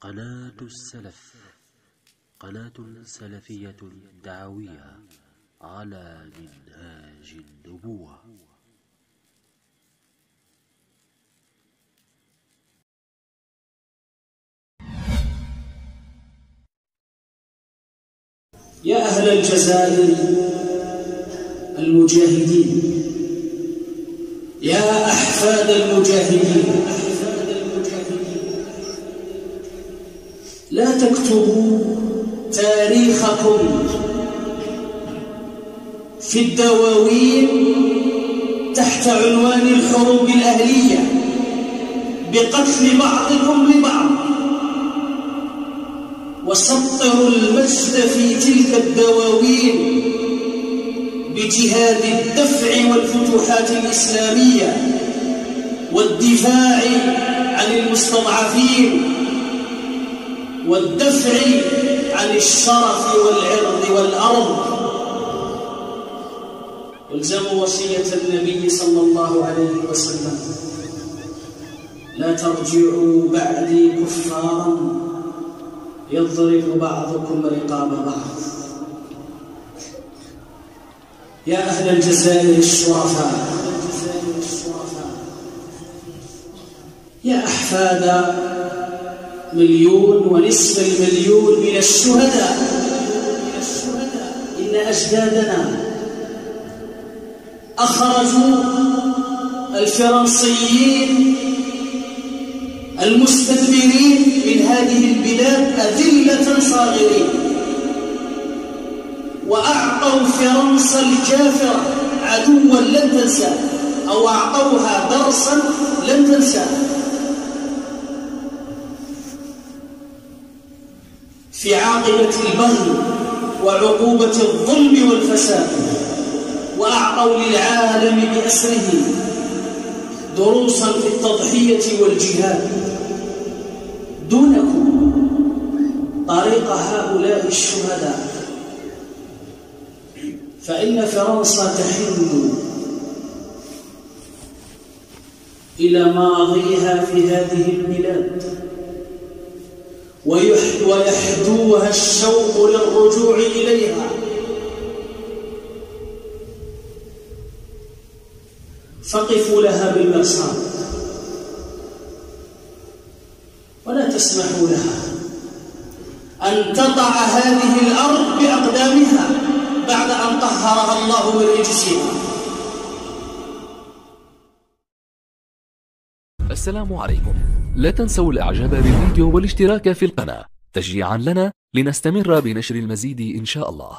قناة السلف، قناة سلفية دعوية على منهاج النبوة. يا أهل الجزائر المجاهدين، يا أحفاد المجاهدين، لا تكتبوا تاريخكم في الدواوين تحت عنوان الحروب الأهلية بقتل بعضكم لبعض، وسطروا المجد في تلك الدواوين بجهاد الدفع والفتوحات الإسلامية والدفاع عن المستضعفين والدفع عن الشرف والعرض والأرض. والزموا وصية النبي صلى الله عليه وسلم: لا ترجعوا بعدي كفارا يضرب بعضكم رقاب بعض. يا أهل الجزائر الشرفاء، يا أحفاد 1,500,000 من الشهداء، إن أجدادنا أخرجوا الفرنسيين المستدبرين من هذه البلاد أذلة صاغرين، وأعطوا فرنسا الكافرة عدوا لن تنساه، أو أعطوها درسا لن تنساه في عاقبة البغي وعقوبة الظلم والفساد، وأعطوا للعالم بأسره دروسا في التضحية والجهاد. دونكم طريق هؤلاء الشهداء، فإن فرنسا تحن إلى ماضيها في هذه البلاد، ويحدوها الشوق للرجوع إليها، فقفوا لها بالمرصاد ولا تسمحوا لها أن تضع هذه الأرض بأقدامها بعد أن طهرها الله من رجسها. السلام عليكم. لا تنسوا الإعجاب بالفيديو والاشتراك في القناة تشجيعا لنا لنستمر بنشر المزيد إن شاء الله.